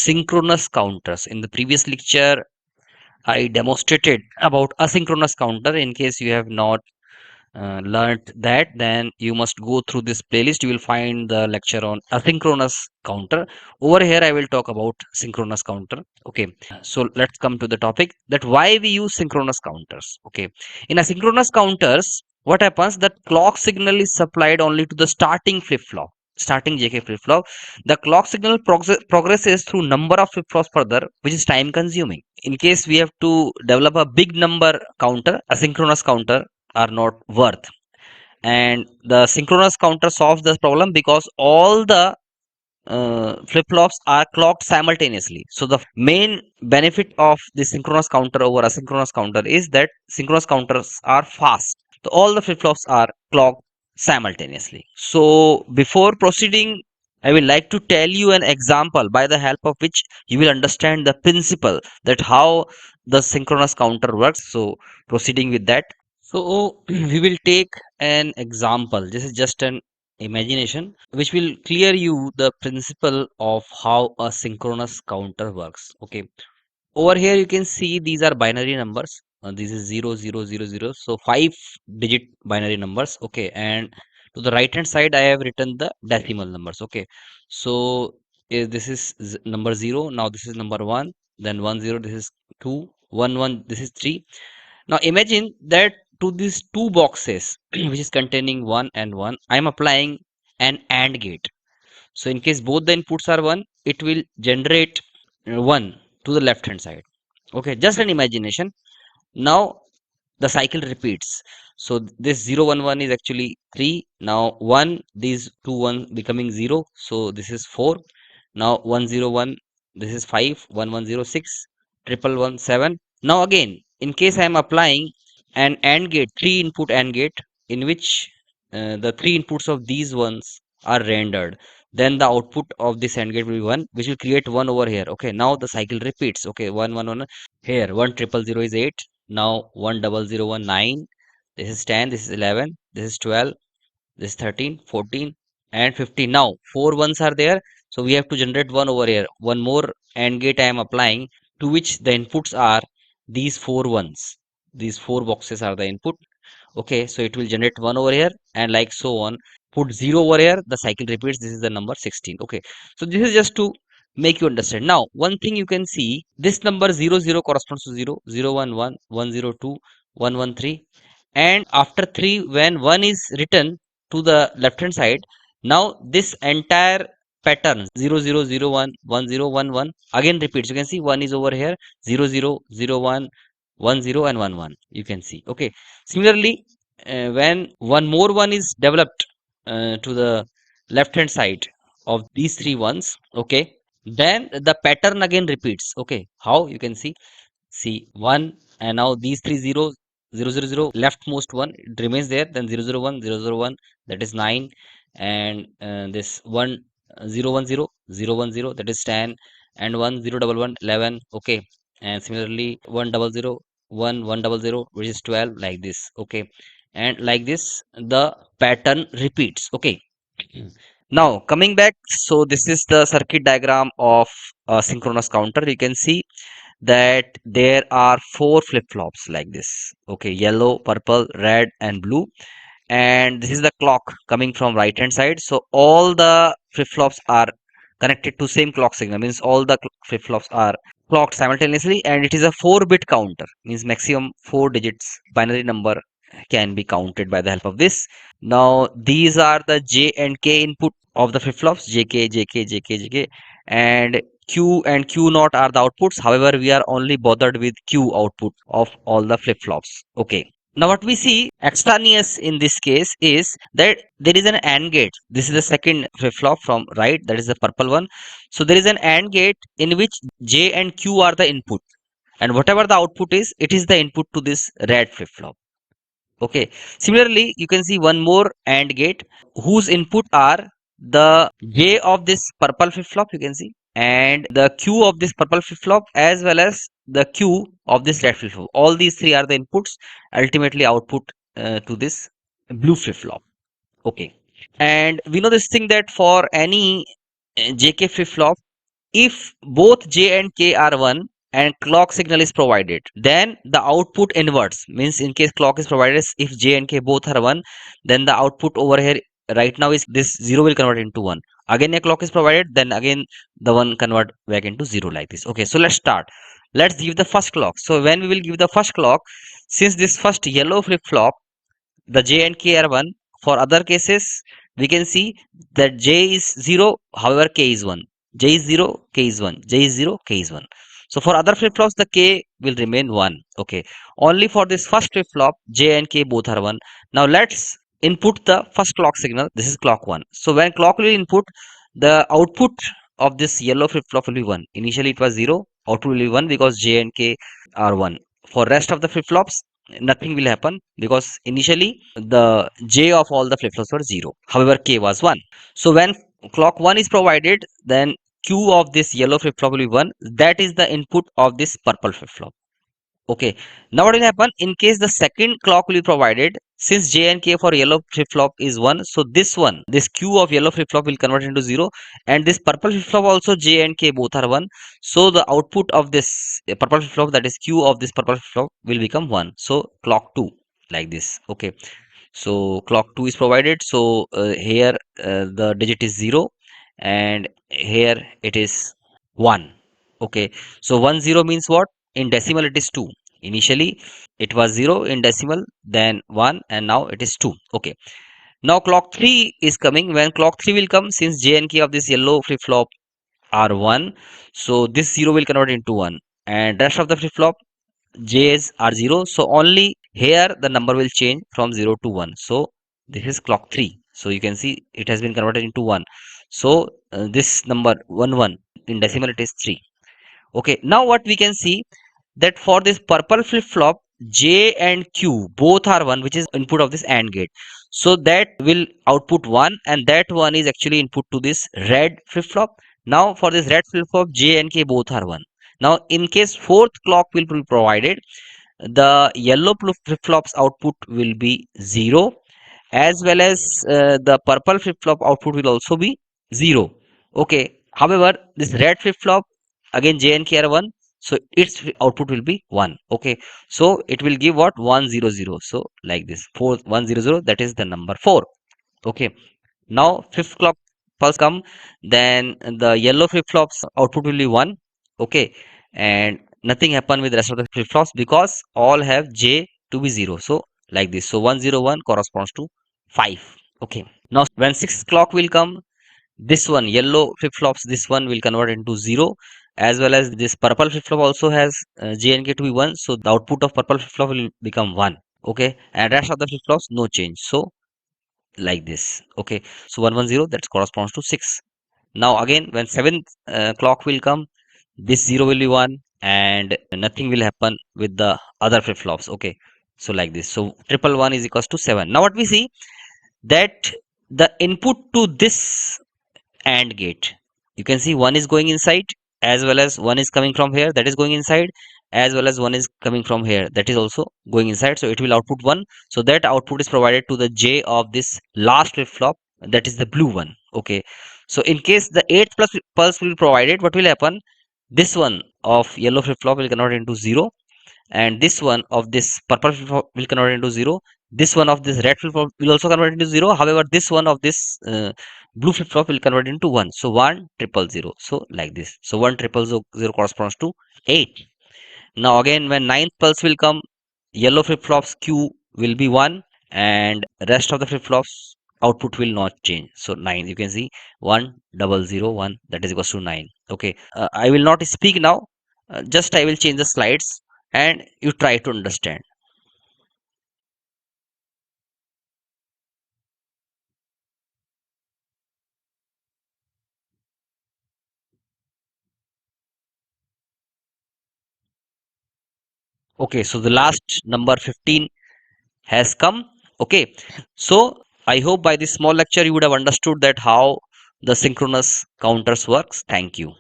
synchronous counters. In the previous lecture, I demonstrated about asynchronous counter. In case you have not learned that, then you must go through this playlist. You will find the lecture on asynchronous counter. Over here, I will talk about synchronous counter. Okay, so let's come to the topic, that why we use synchronous counters. Okay, in asynchronous counters, what happens, that clock signal is supplied only to the starting flip flop, starting JK flip flop. The clock signal progresses through number of flip flops further, which is time consuming. In case we have to develop a big number counter, asynchronous counter are not worth, and the synchronous counter solves this problem because all the flip flops are clocked simultaneously. So the main benefit of the synchronous counter over asynchronous counter is that synchronous counters are fast. So all the flip flops are clocked simultaneously. So before proceeding, I will like to tell you an example by the help of which you will understand the principle, that how the synchronous counter works. So proceeding with that. So we will take an example. This is just an imagination which will clear you the principle of how a synchronous counter works. Okay, over here you can see these are binary numbers. This is 0000, so 5 digit binary numbers. Okay, and to the right hand side I have written the decimal numbers. Okay, so this is number 0, now this is number 1, then 10, this is 2, 11, this is 3. Now imagine that to these two boxes which is containing 1 and 1, I am applying an AND gate. So in case both the inputs are 1, it will generate 1 to the left hand side. Okay, just an imagination. Now the cycle repeats. So this 011 is actually 3. Now 1, these two 1 becoming 0. So this is 4. Now 101, this is 5. 1106, 1117. Now again, in case I am applying an AND gate, 3 input AND gate, in which the 3 inputs of these ones are rendered, then the output of this AND gate will be 1, which will create 1 over here. Okay, now the cycle repeats. Okay, 111. Here 1000 is 8. Now 10019. This is 10. This is 11. This is 12. This is 13, 14, and 15. Now 4 ones are there. So we have to generate 1 over here. One more AND gate I am applying, to which the inputs are these 4 ones. These 4 boxes are the input. Okay, so it will generate 1 over here, and like so on. Put 0 over here, the cycle repeats. This is the number 16. Okay, so this is just to make you understand. Now one thing you can see, this number 00 corresponds to 0, 011, 102, 113, and after 3, when 1 is written to the left hand side, now this entire pattern 0001, 1011 again repeats. You can see 1 is over here, 0001, 10 and 11, you can see. Okay, similarly, when one more one is developed to the left hand side of these three ones, okay, then the pattern again repeats. Okay, how you can see 1, and now these three zeros, 000, leftmost one, it remains there, then 001, 001, that is 9, and this 1, 010, 010, that is 10, and 1011, 11. Okay, and similarly 100, 100, which is 12, like this. Okay, and like this the pattern repeats. Okay, now coming back, so this is the circuit diagram of a synchronous counter. You can see that there are 4 flip-flops like this. Okay, yellow, purple, red, and blue, and this is the clock coming from right hand side. So all the flip-flops are connected to same clock signal, means all the flip-flops are clocked simultaneously, and it is a 4-bit counter, means maximum 4 digits binary number can be counted by the help of this. Now these are the J and K input of the flip-flops, JK, JK, JK, JK, and Q and Q naught are the outputs. However, we are only bothered with Q output of all the flip-flops. Okay. Now what we see extraneous in this case is that there is an AND gate. This is the second flip-flop from right, that is the purple one. So there is an AND gate in which J and Q are the input, and whatever the output is, it is the input to this red flip-flop. Okay, similarly you can see one more AND gate whose input are the J of this purple flip-flop, you can see, and the Q of this purple flip-flop, as well as the Q of this red flip-flop. All these three are the inputs, ultimately output to this blue flip-flop. Okay, and we know this thing that for any JK flip-flop, if both J and K are 1 and clock signal is provided, then the output inverts. Means in case clock is provided, if J and K both are 1, then the output over here right now is this 0 will convert into 1. Again a clock is provided, then again the 1 convert back into 0 like this. Okay, so let's start. Let's give the first clock. So when we will give the first clock, since this first yellow flip flop, the J and K are 1. For other cases, we can see that J is 0, however K is 1. J is 0, K is 1. J is 0, K is 1. So for other flip flops, the K will remain 1. Okay. Only for this first flip flop, J and K both are 1. Now let's input the first clock signal. This is clock 1. So when clock will input, the output of this yellow flip flop will be 1. Initially it was 0, output will be 1 because J and K are 1. For rest of the flip flops, nothing will happen because initially the J of all the flip flops were 0, however K was 1. So when clock 1 is provided, then Q of this yellow flip flop will be 1. That is the input of this purple flip flop. Okay. Now what will happen in case the second clock will be provided, since J and K for yellow flip flop is 1, so this one, this Q of yellow flip flop will convert into 0, and this purple flip flop also J and K both are 1. So the output of this purple flip flop, that is Q of this purple flip flop, will become 1. So clock 2 like this. Okay. So clock 2 is provided. So here the digit is 0 and here it is 1. Okay. So 1 0 means what? In decimal it is 2. Initially it was 0 in decimal, then 1, and now it is 2. Okay. Now clock 3 is coming. When clock 3 will come, since J and K of this yellow flip flop are 1, so this 0 will convert into 1, and rest of the flip flop J's are 0. So only here the number will change from 0 to 1. So this is clock 3. So you can see it has been converted into 1. So this number 1 1 in decimal it is 3. Okay. Now what we can see, that for this purple flip flop, J and Q both are 1, which is input of this AND gate. So that will output 1, and that 1 is actually input to this red flip flop. Now for this red flip flop, J and K both are 1. Now in case fourth clock will be provided, the yellow flip flops output will be 0, as well as the purple flip flop output will also be 0. Okay. However, this red flip flop, again J and K are 1, so its output will be 1. Okay. So it will give what? 1 0 0. So like this, 4 1 0 0, that is the number 4. Okay. Now fifth clock pulse come, then the yellow flip flops output will be 1. Okay. And nothing happen with the rest of the flip flops because all have J to be 0. So like this, so 1 0 1 corresponds to 5. Okay. Now when 6 clock will come, this one yellow flip flops, this one will convert into 0, as well as this purple flip flop also has J and K to be 1. So the output of purple flip flop will become 1. Okay. And rest of the flip flops no change. So like this. Okay. So 1 1 0, that corresponds to 6. Now again when 7th clock will come, this 0 will be 1 and nothing will happen with the other flip flops. Okay. So like this, so triple 1 is equals to 7. Now what we see, that the input to this AND gate, you can see one is going inside, as well as one is coming from here, that is going inside, as well as one is coming from here, that is also going inside. So it will output 1. So that output is provided to the J of this last flip flop, that is the blue one. Okay. So in case the 8th plus pulse will be provided, what will happen, this one of yellow flip flop will convert into 0, and this one of this purple flip flop will convert into 0. This one of this red flip flop will also convert into 0. However, this one of this blue flip flop will convert into 1. So 1 triple 0. So like this, so 1 triple 0 0 corresponds to 8. Now again when ninth pulse will come, yellow flip flops Q will be 1, and rest of the flip flops output will not change. So 9, you can see 1 double 0 1, that is equals to 9. Okay. I will not speak now, just I will change the slides and you try to understand. Okay, so the last number 15 has come. Okay, so I hope by this small lecture you would have understood that how the synchronous counters works. Thank you.